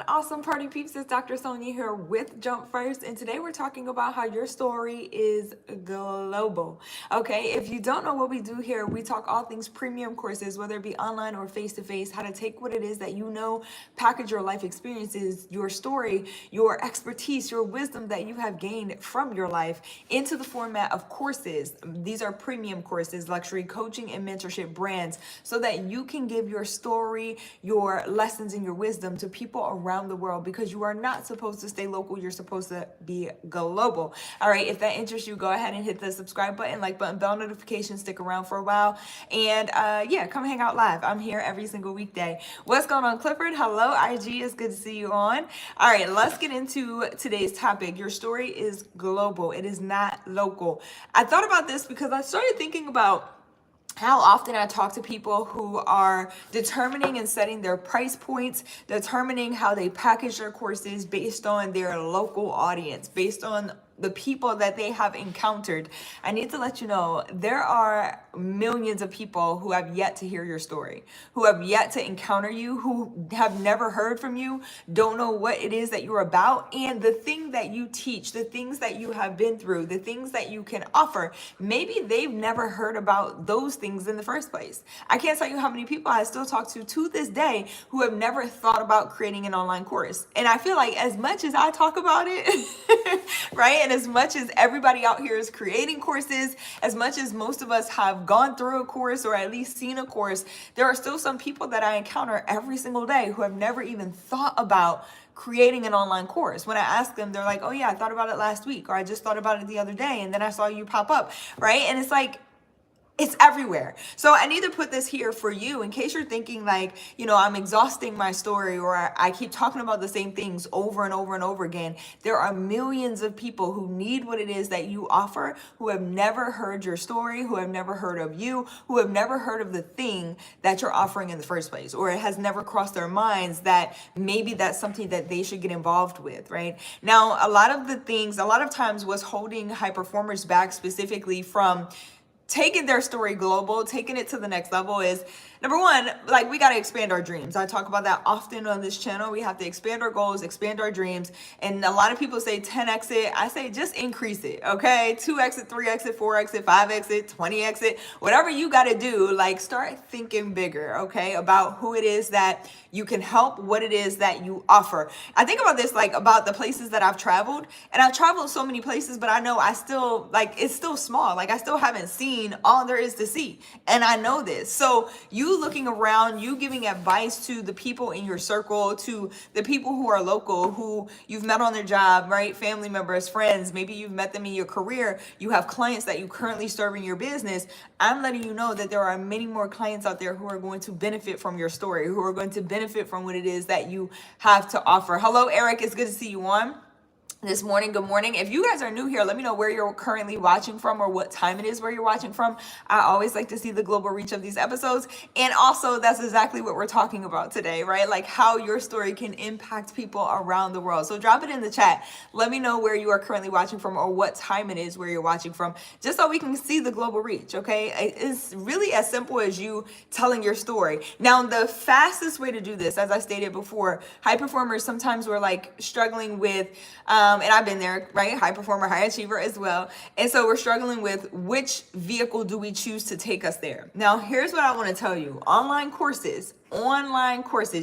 awesome party peeps? It's Dr. Sonia here with Jump First, and today we're talking about how your story is global. Okay, if you don't know what we do here, we talk all things premium courses, whether it be online or face to face, how to take what it is that you know, package your life experiences, your story, your expertise, your wisdom that you have gained from your life into the format of courses. These are premium courses, luxury coaching and mentorship brands, so that you can give your story, your lessons, and your wisdom to people around the world, because you are not supposed to stay local. You're supposed to be global. All right, if that interests you, go ahead and hit the subscribe button, like button, bell notification, stick around for a while, and yeah, come hang out live. I'm here every single weekday. What's going on, Clifford? Hello, IG. It's good to see you on. All right, let's get into today's topic. Your story is global. It is not local. I thought about this because I started thinking about how often I talk to people who are determining and setting their price points, determining how they package their courses based on their local audience, based on the people that they have encountered. I need to let you know there are millions of people who have yet to hear your story, who have yet to encounter you, who have never heard from you, don't know what it is that you're about, and the thing that you teach, the things that you have been through, the things that you can offer, maybe they've never heard about those things in the first place. I can't tell you how many people I still talk to this day who have never thought about creating an online course. And I feel like as much as I talk about it, right? And as much as everybody out here is creating courses, as much as most of us have gone through a course or at least seen a course, there are still some people that I encounter every single day who have never even thought about creating an online course. When I ask them, they're like, oh yeah, I thought about it last week, or I just thought about it the other day, and then I saw you pop up, right? And it's like, it's everywhere. So I need to put this here for you in case you're thinking like, I'm exhausting my story, or I keep talking about the same things over and over and over again. There are millions of people who need what it is that you offer, who have never heard your story, who have never heard of you, who have never heard of the thing that you're offering in the first place, or it has never crossed their minds that maybe that's something that they should get involved with, right? Now, a lot of times what's holding high performers back specifically from taking their story global, taking it to the next level is, number one, like, we got to expand our dreams. I talk about that often on this channel. We have to expand our goals, expand our dreams. And a lot of people say 10x it. I say just increase it, okay? 2x it, 3x it, 4x it, 5x it, 20x it, whatever you got to do, like, start thinking bigger, okay, about who it is that you can help, what it is that you offer. I think about this, like, about the places that I've traveled, and I've traveled so many places, but I know I still, like, it's still small. Like, I still haven't seen all there is to see. And I know this. So you looking around, you giving advice to the people in your circle, to the people who are local, who you've met on their job, right? Family members, friends, maybe you've met them in your career. You have clients that you currently serve in your business. I'm letting you know that there are many more clients out there who are going to benefit from your story, who are going to benefit from what it is that you have to offer. Hello, Eric. It's good to see you on this morning. Good morning. If you guys are new here, let me know where you're currently watching from, or what time it is where you're watching from. I always like to see the global reach of these episodes. And also, that's exactly what we're talking about today, right? Like, how your story can impact people around the world. So drop it in the chat. Let me know where you are currently watching from, or what time it is where you're watching from, just so we can see the global reach, okay? It's really as simple as you telling your story. Now, the fastest way to do this, as I stated before, high performers sometimes we're like struggling with, and I've been there, right? High performer, high achiever as well. And so we're struggling with which vehicle do we choose to take us there. Now, here's what I want to tell you. Online courses,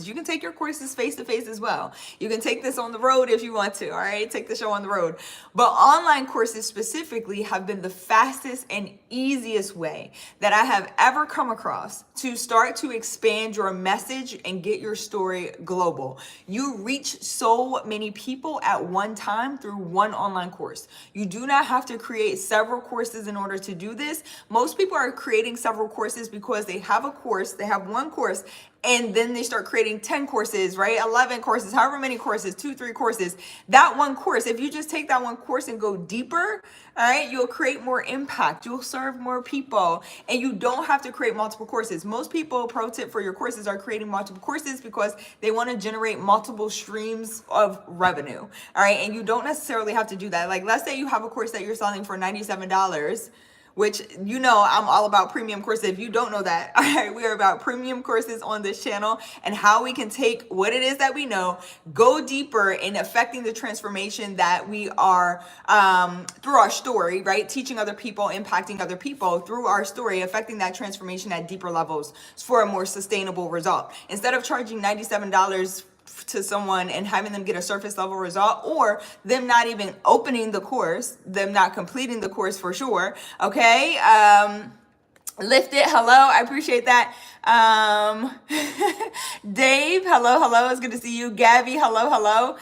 you can take your courses face to face as well. You can take this on the road if you want to, all right? Take the show on the road. But online courses specifically have been the fastest and easiest way that I have ever come across to start to expand your message and get your story global. You reach so many people at one time through one online course. You do not have to create several courses in order to do this. Most people are creating several courses because they have a course, they have one course, and then they start creating 10 courses, right? 11 courses, however many courses, 2-3 courses. That one course, if you just take that one course and go deeper, all right, you'll create more impact. You'll serve more people, and you don't have to create multiple courses. Most people, pro tip for your courses, are creating multiple courses because they want to generate multiple streams of revenue, all right? And you don't necessarily have to do that. Like, let's say you have a course that you're selling for $97. which you know I'm all about premium courses. If you don't know that, all right, we are about premium courses on this channel and how we can take what it is that we know, go deeper in affecting the transformation that we are through our story, right? Teaching other people, impacting other people through our story, affecting that transformation at deeper levels for a more sustainable result. Instead of charging $97 to someone and having them get a surface level result, or them not even opening the course, them not completing the course for sure. Okay. Lift it. Hello. I appreciate that. Dave. Hello. It's good to see you. Gabby. Hello.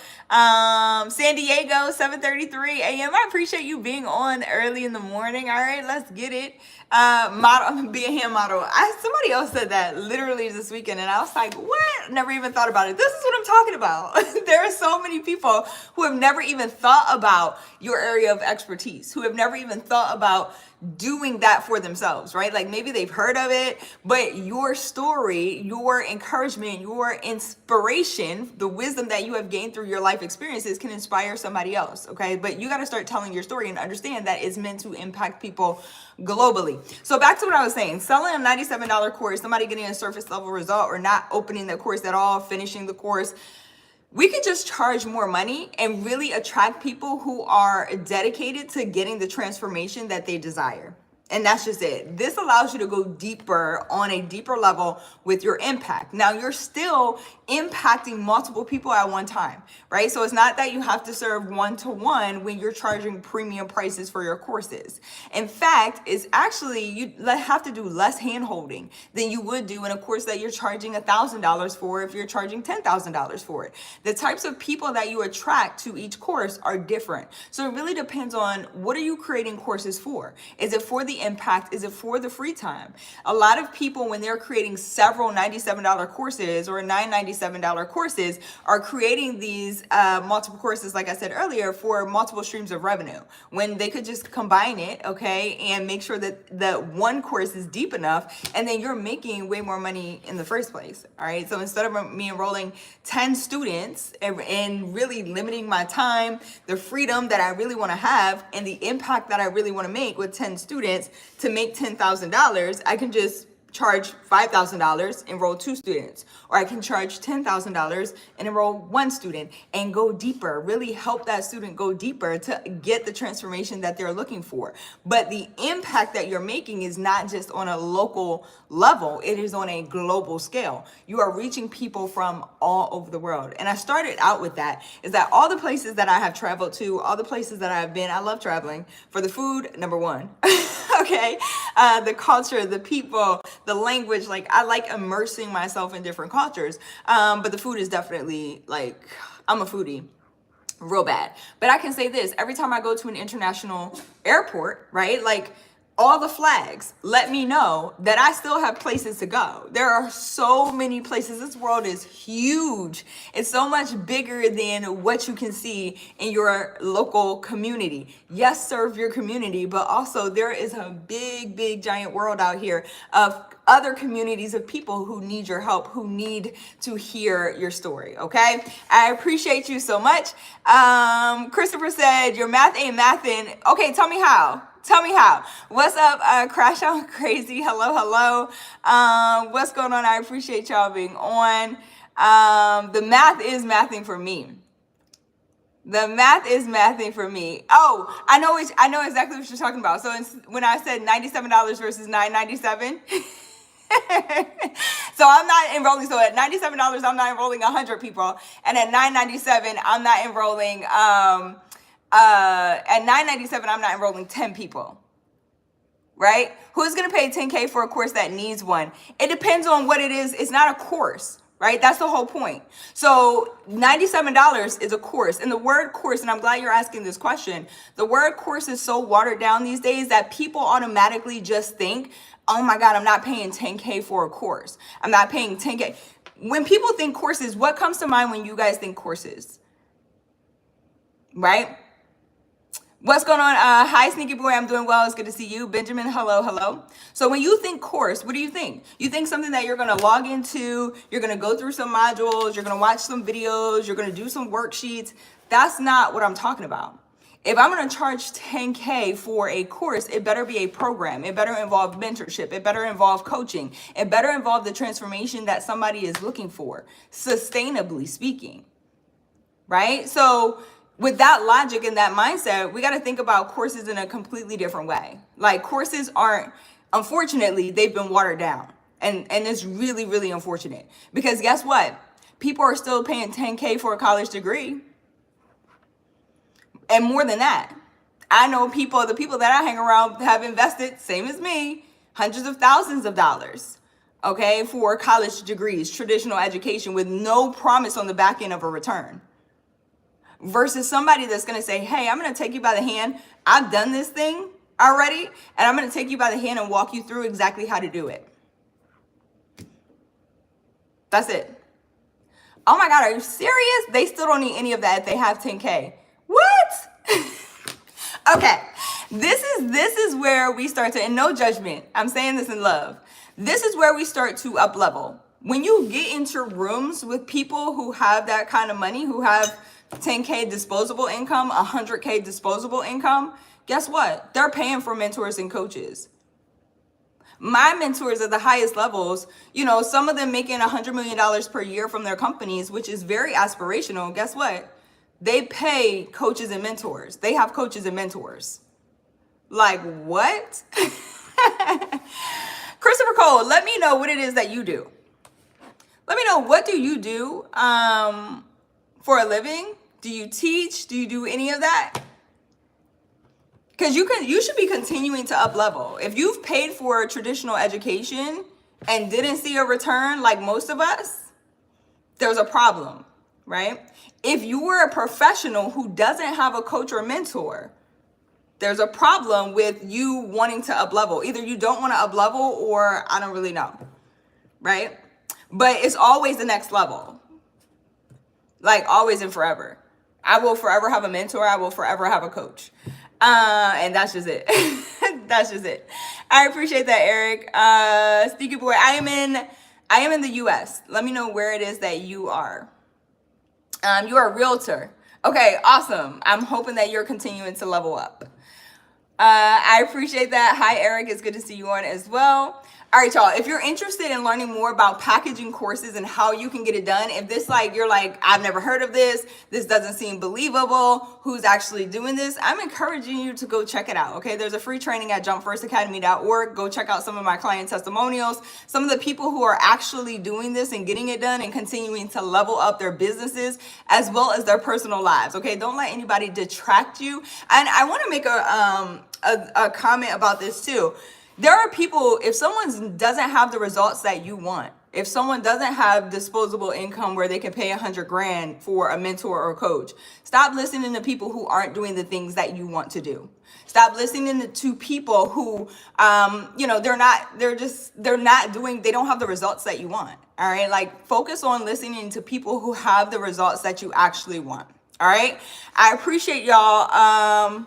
San Diego, 7:33 a.m. I appreciate you being on early in the morning. All right, let's get it. Model, be a hand model. Somebody else said that literally this weekend, and I was like, what? Never even thought about it. This is what I'm talking about. There are so many people who have never even thought about your area of expertise, who have never even thought about doing that for themselves, right? Like maybe they've heard of it, but your story, your encouragement, your inspiration, the wisdom that you have gained through your life experiences can inspire somebody else, okay? But you got to start telling your story and understand that it's meant to impact people globally. So back to what I was saying, selling a $97 course, somebody getting a surface level result or not opening the course at all, finishing the course, we can just charge more money and really attract people who are dedicated to getting the transformation that they desire. And that's just it. This allows you to go deeper on a deeper level with your impact. Now you're still impacting multiple people at one time, right? So it's not that you have to serve one-to-one when you're charging premium prices for your courses. In fact, it's actually, you have to do less hand-holding than you would do in a course that you're charging $1,000 for if you're charging $10,000 for it. The types of people that you attract to each course are different. So it really depends on what are you creating courses for? Is it for the impact? Is it for the free time? A lot of people, when they're creating several $97 courses or $997 courses, are creating these multiple courses, like I said earlier, for multiple streams of revenue, when they could just combine it, okay, and make sure that the one course is deep enough, and then you're making way more money in the first place. All right, so instead of me enrolling 10 students and really limiting my time, the freedom that I really want to have, and the impact that I really want to make with 10 students to make $10,000, I can just charge $5,000, enroll 2 students, or I can charge $10,000 and enroll 1 student and go deeper, really help that student go deeper to get the transformation that they're looking for. But the impact that you're making is not just on a local level, it is on a global scale. You are reaching people from all over the world. And I started out with that, is that all the places that I have traveled to, all the places that I've been, I love traveling. For the food, number one. Okay, the culture, the people, the language, like I like immersing myself in different cultures, but the food is definitely, like, I'm a foodie real bad. But I can say this, every time I go to an international airport, right, like all the flags let me know that I still have places to go. There are so many places. This world is huge. It's so much bigger than what you can see in your local community. Yes, serve your community, but also there is a big, giant world out here of other communities of people who need your help, who need to hear your story, okay? I appreciate you so much. Christopher said, your math ain't mathin'. Okay, tell me how. Tell me how. What's up, Crash Out Crazy? Hello. What's going on? I appreciate y'all being on. The math is mathing for me. The math is mathing for me. Oh, I know exactly what you're talking about. So when I said $97 versus $997, so I'm not enrolling. So at $97, I'm not enrolling 100 people, and at $997, I'm not enrolling. At $997, I'm not enrolling 10 people, right? Who's going to pay $10K for a course that needs one? It depends on what it is. It's not a course, right? That's the whole point. So $97 is a course. And the word course, and I'm glad you're asking this question, the word course is so watered down these days that people automatically just think, oh my God, I'm not paying $10K for a course. I'm not paying $10K. When people think courses, what comes to mind when you guys think courses? Right? What's going on? Hi, Sneaky Boy. I'm doing well. It's good to see you. Benjamin, hello. So when you think course, what do you think? You think something that you're going to log into, you're going to go through some modules, you're going to watch some videos, you're going to do some worksheets. That's not what I'm talking about. If I'm going to charge 10K for a course, it better be a program. It better involve mentorship. It better involve coaching. It better involve the transformation that somebody is looking for, sustainably speaking, right? So with that logic and that mindset, we got to think about courses in a completely different way. Like, courses aren't, unfortunately, they've been watered down. And it's really, really unfortunate, because guess what? People are still paying 10K for a college degree. And more than that, I know the people that I hang around have invested, same as me, hundreds of thousands of dollars, okay, for college degrees, traditional education, with no promise on the back end of a return. Versus somebody that's going to say, hey, I'm going to take you by the hand. I've done this thing already, and I'm going to take you by the hand and walk you through exactly how to do it. That's it. Oh my God, are you serious? They still don't need any of that if they have 10K. What? Okay, this is where we start to, and no judgment, I'm saying this in love. This is where we start to up level. When you get into rooms with people who have that kind of money, who have 10K disposable income, 100K disposable income, guess what? They're paying for mentors and coaches. My mentors at the highest levels, you know, some of them making $100 million per year from their companies, which is very aspirational. Guess what? They pay coaches and mentors. They have coaches and mentors. Like, what? Christopher Cole, let me know what it is that you do. Let me know, what do you do for a living? Do you teach? Do you do any of that? Because you should be continuing to up level. If you've paid for traditional education and didn't see a return, like most of us, there's a problem, right? If you were a professional who doesn't have a coach or mentor, there's a problem with you wanting to up level. Either you don't want to up level, or I don't really know, right? But it's always the next level, like always and forever. I will forever have a mentor. I will forever have a coach. And that's just it. That's just it. I appreciate that, Eric. Sneaky boy, I am in the US. Let me know where it is that you are. You are a realtor. Okay, awesome. I'm hoping that you're continuing to level up. I appreciate that. Hi, Eric. It's good to see you on as well. All right, y'all, if you're interested in learning more about packaging courses and how you can get it done, if this, like, you're like, I've never heard of this doesn't seem believable, who's actually doing this, I'm encouraging you to go check it out, okay? There's a free training at jumpfirstacademy.org. Go check out some of my client testimonials, some of the people who are actually doing this and getting it done and continuing to level up their businesses as well as their personal lives, okay? Don't let anybody detract you. And I want to make a comment about this too. There are people, if someone doesn't have the results that you want, if someone doesn't have disposable income where they can pay $100,000 for a mentor or a coach, stop listening to people who aren't doing the things that you want to do. Stop listening to people who, they don't have the results that you want. All right. Like, focus on listening to people who have the results that you actually want. All right. I appreciate y'all.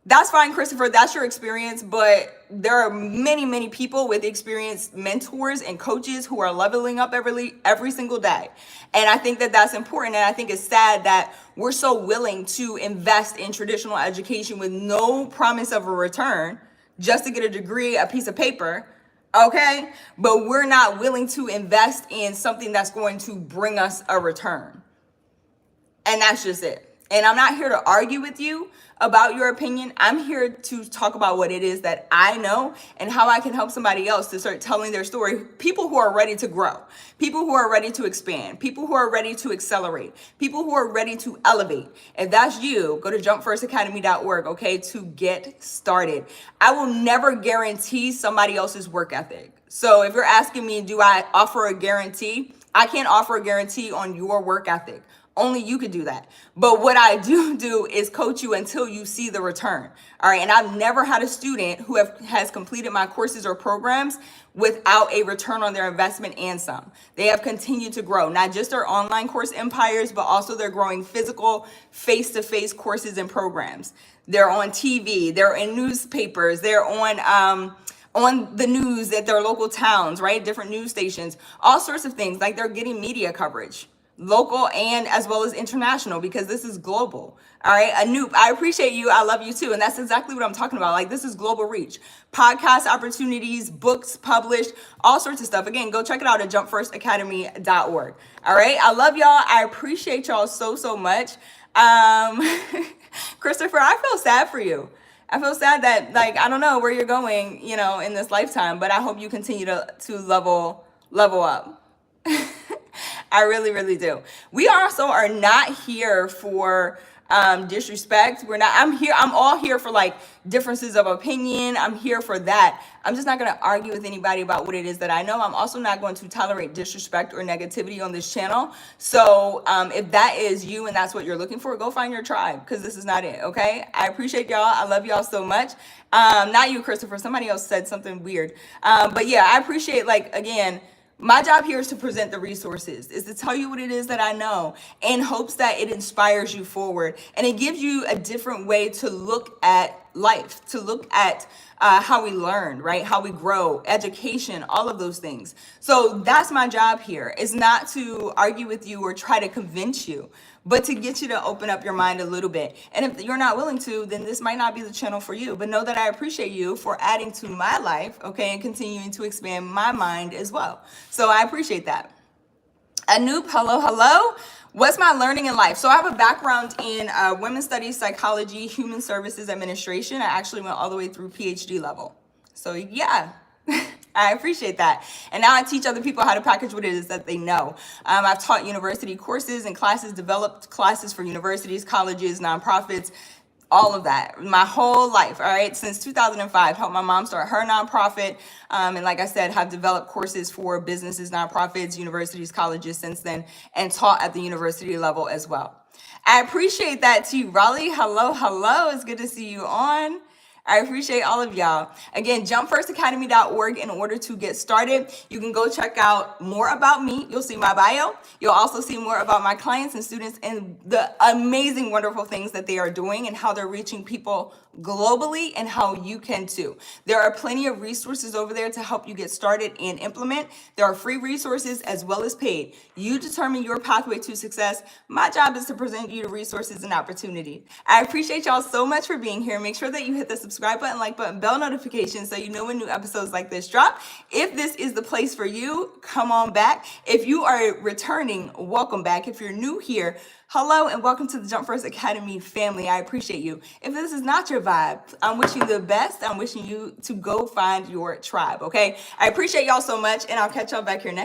That's fine, Christopher. That's your experience. But there are many, many people with experienced mentors and coaches who are leveling up every single day. And I think that that's important. And I think it's sad that we're so willing to invest in traditional education with no promise of a return just to get a degree, a piece of paper. Okay. But we're not willing to invest in something that's going to bring us a return. And that's just it. And I'm not here to argue with you about your opinion. I'm here to talk about what it is that I know and how I can help somebody else to start telling their story. People who are ready to grow, people who are ready to expand, people who are ready to accelerate, people who are ready to elevate. If that's you, go to jumpfirstacademy.org, okay, to get started. I will never guarantee somebody else's work ethic. So if you're asking me, do I offer a guarantee? I can't offer a guarantee on your work ethic. Only you could do that. But what I do is coach you until you see the return. All right. And I've never had a student who has completed my courses or programs without a return on their investment and some. They have continued to grow, not just their online course empires, but also they're growing physical face-to-face courses and programs. They're on TV, they're in newspapers, they're on the news at their local towns, right? Different news stations, all sorts of things. Like, they're getting media coverage. local and as well as international, because this is global. All right, Anoop, I appreciate you. I love you too. And that's exactly what I'm talking about. Like, this is global reach. Podcast opportunities, books published, all sorts of stuff. Again, go check it out at jumpfirstacademy.org. All right, I love y'all. I appreciate y'all so much. Christopher, I feel sad for you. I feel sad that, like, I don't know where you're going, you know, in this lifetime, but I hope you continue to level up. I really do. We also are not here for disrespect. I'm all here for like differences of opinion. I'm here for that. I'm just not going to argue with anybody about what it is that I know. I'm also not going to tolerate disrespect or negativity on this channel. So if that is you and that's what you're looking for, go find your tribe, because this is not it. Okay. I appreciate y'all. I love y'all so much. Not you, Christopher. Somebody else said something weird. But yeah, I appreciate, like, again, my job here is to present the resources, is to tell you what it is that I know, in hopes that it inspires you forward. And it gives you a different way to look at life, to look at how we learn, right? How we grow, education, all of those things. So that's my job here, is not to argue with you or try to convince you, but to get you to open up your mind a little bit. And if you're not willing to, then this might not be the channel for you. But know that I appreciate you for adding to my life, okay, and continuing to expand my mind as well. So I appreciate that. Anoop, hello. What's my learning in life? So I have a background in women's studies, psychology, human services administration. I actually went all the way through PhD level. So yeah. I appreciate that. And now I teach other people how to package what it is that they know. I've taught university courses and classes, developed classes for universities, colleges, nonprofits, all of that, my whole life. All right. Since 2005, helped my mom start her nonprofit. And like I said, have developed courses for businesses, nonprofits, universities, colleges since then, and taught at the university level as well. I appreciate that too. Raleigh, hello. It's good to see you on. I appreciate all of y'all. Again, jumpfirstacademy.org in order to get started. You can go check out more about me. You'll see my bio. You'll also see more about my clients and students and the amazing, wonderful things that they are doing and how they're reaching people globally, and how you can too. There are plenty of resources over there to help you get started and implement. There are free resources as well as paid. You determine your pathway to success. My job is to present you the resources and opportunity. I appreciate y'all so much for being here. Make sure that you hit the subscribe button, like button, bell notification so you know when new episodes like this drop. If this is the place for you, come on back. If you are returning, welcome back. If you're new here, hello and welcome to the Jump First Academy family. I appreciate you. If this is not your vibe, I'm wishing you the best. I'm wishing you to go find your tribe, okay? I appreciate y'all so much, and I'll catch y'all back here next.